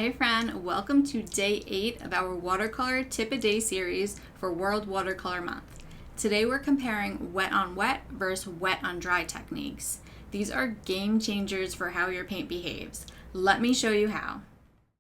Hey friend, welcome to day 8 of our watercolor tip a day series for World Watercolor Month. Today we're comparing wet on wet versus wet on dry techniques. These are game changers for how your paint behaves. Let me show you how.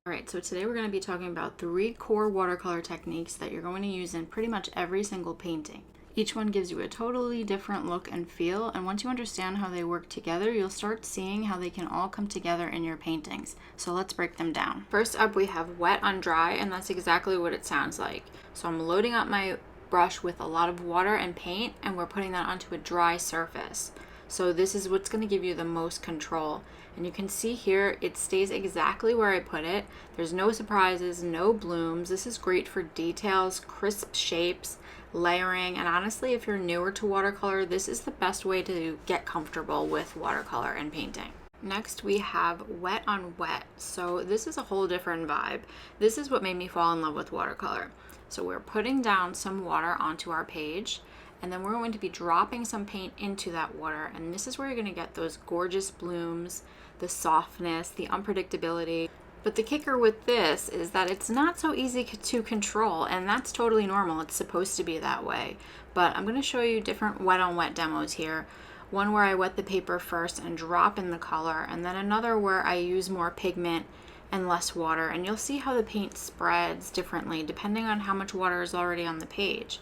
Alright, so today we're going to be talking about 3 core watercolor techniques that you're going to use in pretty much every single painting. Each one gives you a totally different look and feel, and once you understand how they work together, you'll start seeing how they can all come together in your paintings. So let's break them down. First up, we have wet on dry, and that's exactly what it sounds like. So I'm loading up my brush with a lot of water and paint, and we're putting that onto a dry surface. So this is what's going to give you the most control. And you can see here, it stays exactly where I put it. There's no surprises, no blooms. This is great for details, crisp shapes, layering, and honestly, if you're newer to watercolor, this is the best way to get comfortable with watercolor and painting. Next, we have wet on wet. So this is a whole different vibe. This is what made me fall in love with watercolor. So we're putting down some water onto our page, and then we're going to be dropping some paint into that water, and this is where you're going to get those gorgeous blooms, the softness, the unpredictability. But the kicker with this is that it's not so easy to control, and that's totally normal. It's supposed to be that way. But I'm going to show you different wet on wet demos here. One where I wet the paper first and drop in the color, and then another where I use more pigment and less water, and you'll see how the paint spreads differently depending on how much water is already on the page.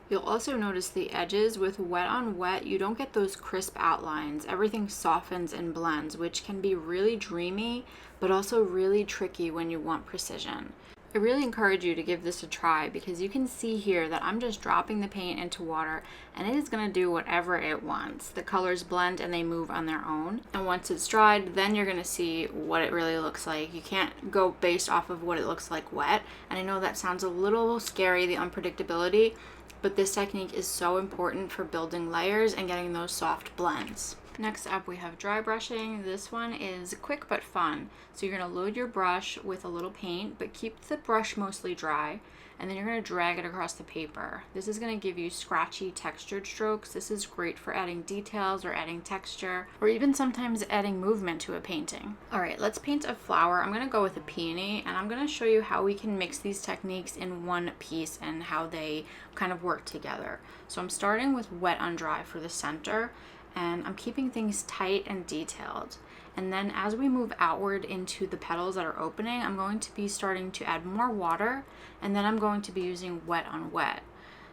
You'll also notice the edges with wet on wet, you don't get those crisp outlines. Everything softens and blends, which can be really dreamy, but also really tricky when you want precision. I really encourage you to give this a try because you can see here that I'm just dropping the paint into water and it is going to do whatever it wants. The colors blend and they move on their own. And once it's dried, then you're going to see what it really looks like. You can't go based off of what it looks like wet. And I know that sounds a little scary, the unpredictability, but this technique is so important for building layers and getting those soft blends. Next up, we have dry brushing. This one is quick but fun. So you're going to load your brush with a little paint, but keep the brush mostly dry, and then you're going to drag it across the paper. This is going to give you scratchy textured strokes. This is great for adding details or adding texture, or even sometimes adding movement to a painting. All right, let's paint a flower. I'm going to go with a peony, and I'm going to show you how we can mix these techniques in one piece and how they kind of work together. So I'm starting with wet on dry for the center, and I'm keeping things tight and detailed. And then as we move outward into the petals that are opening, I'm going to be starting to add more water, and then I'm going to be using wet on wet.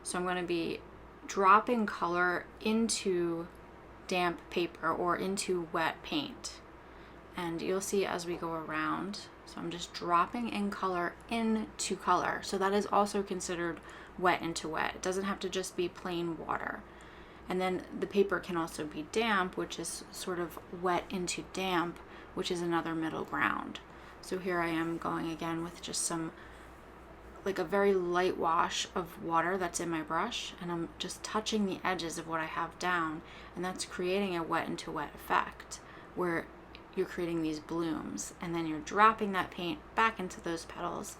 So I'm going to be dropping color into damp paper or into wet paint. And you'll see as we go around, so I'm just dropping in color into color. So that is also considered wet into wet. It doesn't have to just be plain water. And then the paper can also be damp, which is sort of wet into damp, which is another middle ground. So here I am going again with just some, like a very light wash of water that's in my brush, and I'm just touching the edges of what I have down, and that's creating a wet into wet effect where you're creating these blooms, and then you're dropping that paint back into those petals,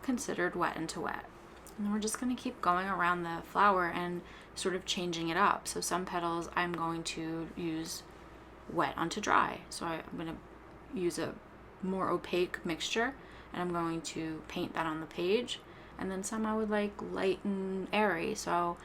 considered wet into wet. And then we're just going to keep going around the flower and sort of changing it up. So some petals I'm going to use wet onto dry. So I'm going to use a more opaque mixture, and I'm going to paint that on the page. And then some I would like light and airy. So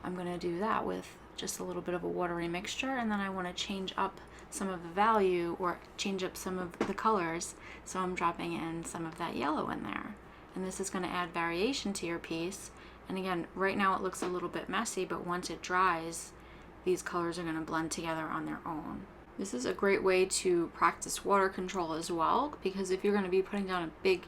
I'm going to do that with just a little bit of a watery mixture. And then I want to change up some of the value or change up some of the colors. So I'm dropping in some of that yellow in there. And this is going to add variation to your piece. And again, right now it looks a little bit messy, but once it dries, these colors are going to blend together on their own. This is a great way to practice water control as well, because if you're going to be putting down a big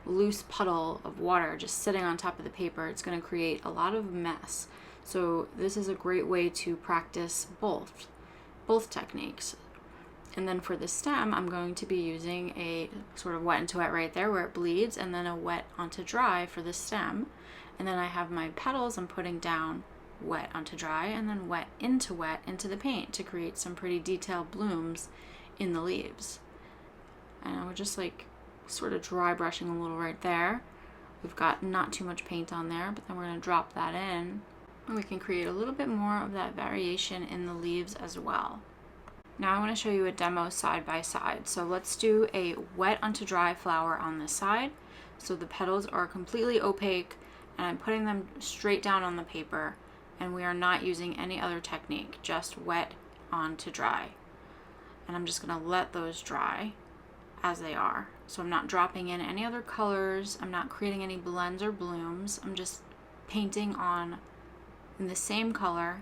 loose puddle of water just sitting on top of the paper, it's going to create a lot of mess. So this is a great way to practice both techniques. And then for the stem, I'm going to be using a sort of wet into wet right there where it bleeds, and then a wet onto dry for the stem. And then I have my petals I'm putting down wet onto dry, and then wet into the paint to create some pretty detailed blooms in the leaves. And we're just like sort of dry brushing a little right there. We've got not too much paint on there, but then we're going to drop that in, and we can create a little bit more of that variation in the leaves as well. Now I want to show you a demo side by side. So let's do a wet onto dry flower on this side. So the petals are completely opaque and I'm putting them straight down on the paper, and we are not using any other technique, just wet onto dry. And I'm just going to let those dry as they are. So I'm not dropping in any other colors. I'm not creating any blends or blooms. I'm just painting on in the same color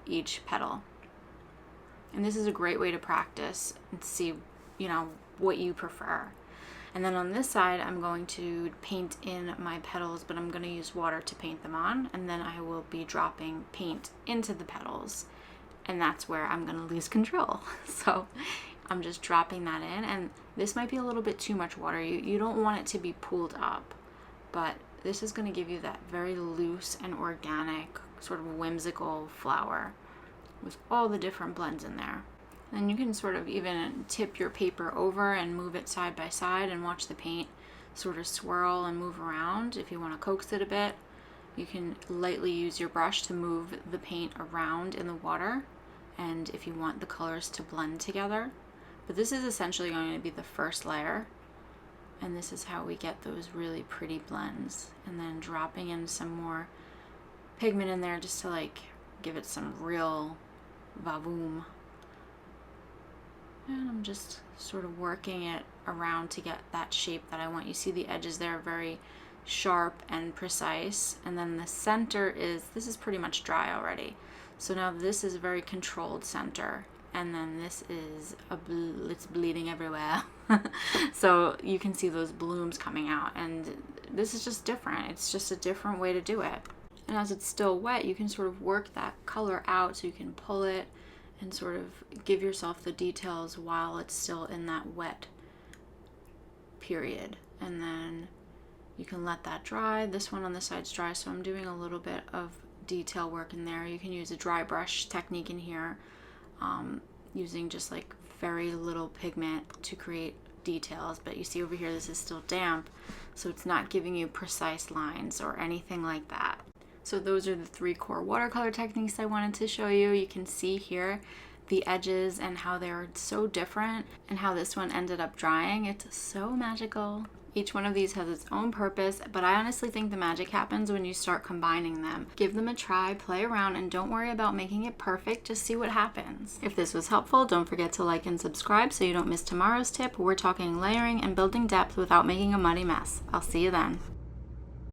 each petal. And this is a great way to practice and see, what you prefer. And then on this side, I'm going to paint in my petals, but I'm going to use water to paint them on. And then I will be dropping paint into the petals. And that's where I'm going to lose control. So I'm just dropping that in. And this might be a little bit too much water. You don't want it to be pooled up. But this is going to give you that very loose and organic, sort of whimsical flower with all the different blends in there. And you can sort of even tip your paper over and move it side by side and watch the paint sort of swirl and move around. If you want to coax it a bit, you can lightly use your brush to move the paint around in the water, and if you want the colors to blend together. But this is essentially going to be the first layer, and this is how we get those really pretty blends. And then dropping in some more pigment in there just to give it some real vavoom. And I'm just sort of working it around to get that shape that I want. You see the edges there are very sharp and precise. And then the center this is pretty much dry already. So now this is a very controlled center. And then this is, it's bleeding everywhere. So you can see those blooms coming out. And this is just different. It's just a different way to do it. And as it's still wet, you can sort of work that color out so you can pull it and sort of give yourself the details while it's still in that wet period. And then you can let that dry. This one on the side's dry, so I'm doing a little bit of detail work in there. You can use a dry brush technique in here, using just very little pigment to create details. But you see over here, this is still damp, so it's not giving you precise lines or anything like that. So those are the 3 core watercolor techniques I wanted to show you. You can see here the edges and how they're so different and how this one ended up drying. It's so magical. Each one of these has its own purpose, but I honestly think the magic happens when you start combining them. Give them a try, play around, and don't worry about making it perfect. Just see what happens. If this was helpful, don't forget to like and subscribe so you don't miss tomorrow's tip. We're talking layering and building depth without making a muddy mess. I'll see you then.